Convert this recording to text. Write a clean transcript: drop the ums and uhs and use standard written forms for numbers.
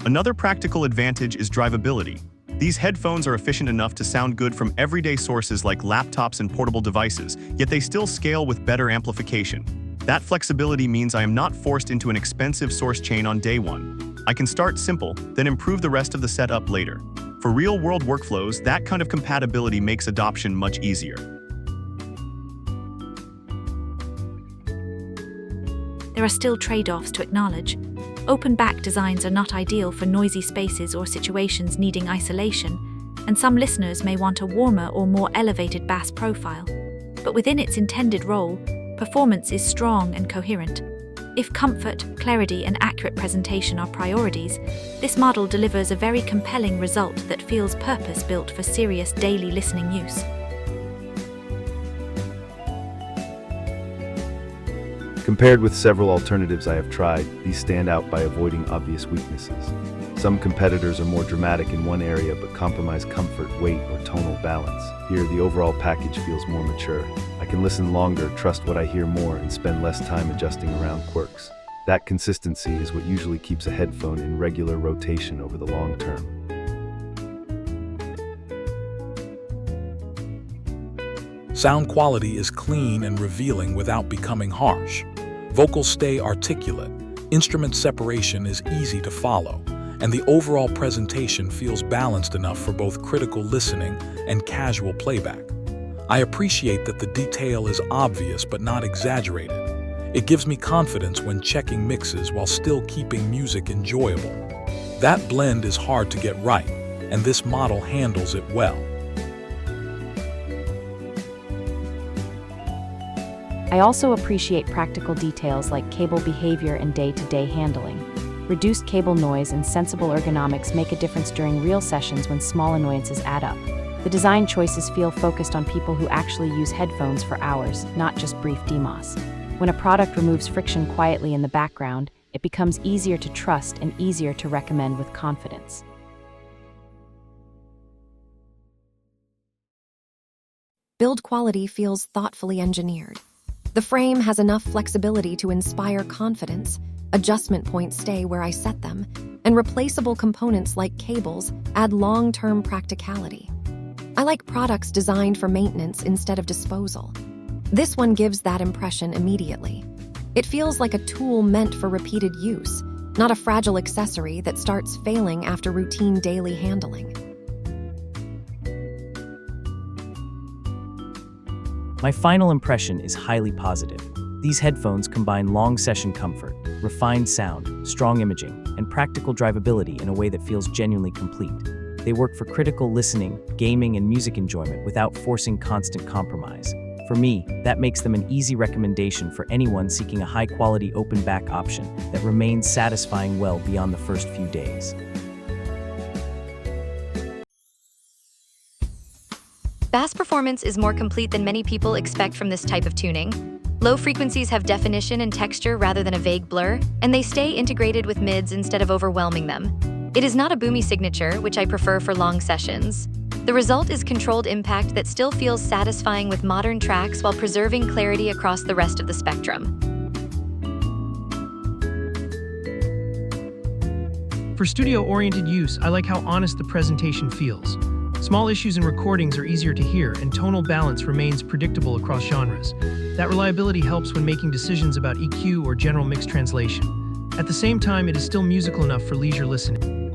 Another practical advantage is drivability. These headphones are efficient enough to sound good from everyday sources like laptops and portable devices, yet they still scale with better amplification. That flexibility means I am not forced into an expensive source chain on day one. I can start simple, then improve the rest of the setup later. For real-world workflows, that kind of compatibility makes adoption much easier. There are still trade-offs to acknowledge. Open-back designs are not ideal for noisy spaces or situations needing isolation, and some listeners may want a warmer or more elevated bass profile. But within its intended role, performance is strong and coherent. If comfort, clarity, and accurate presentation are priorities, this model delivers a very compelling result that feels purpose-built for serious daily listening use. Compared with several alternatives I have tried, these stand out by avoiding obvious weaknesses. Some competitors are more dramatic in one area but compromise comfort, weight, or tonal balance. Here, the overall package feels more mature. I can listen longer, trust what I hear more, and spend less time adjusting around quirks. That consistency is what usually keeps a headphone in regular rotation over the long term. Sound quality is clean and revealing without becoming harsh. Vocals stay articulate, instrument separation is easy to follow, and the overall presentation feels balanced enough for both critical listening and casual playback. I appreciate that the detail is obvious but not exaggerated. It gives me confidence when checking mixes while still keeping music enjoyable. That blend is hard to get right, and this model handles it well. I also appreciate practical details like cable behavior and day-to-day handling. Reduced cable noise and sensible ergonomics make a difference during real sessions when small annoyances add up. The design choices feel focused on people who actually use headphones for hours, not just brief demos. When a product removes friction quietly in the background, it becomes easier to trust and easier to recommend with confidence. Build quality feels thoughtfully engineered. The frame has enough flexibility to inspire confidence, adjustment points stay where I set them, and replaceable components like cables add long-term practicality. I like products designed for maintenance instead of disposal. This one gives that impression immediately. It feels like a tool meant for repeated use, not a fragile accessory that starts failing after routine daily handling. My final impression is highly positive. These headphones combine long session comfort, refined sound, strong imaging, and practical drivability in a way that feels genuinely complete. They work for critical listening, gaming, and music enjoyment without forcing constant compromise. For me, that makes them an easy recommendation for anyone seeking a high-quality open-back option that remains satisfying well beyond the first few days. Bass performance is more complete than many people expect from this type of tuning. Low frequencies have definition and texture rather than a vague blur, and they stay integrated with mids instead of overwhelming them. It is not a boomy signature, which I prefer for long sessions. The result is controlled impact that still feels satisfying with modern tracks while preserving clarity across the rest of the spectrum. For studio-oriented use, I like how honest the presentation feels. Small issues in recordings are easier to hear, and tonal balance remains predictable across genres. That reliability helps when making decisions about EQ or general mix translation. At the same time, it is still musical enough for leisure listening.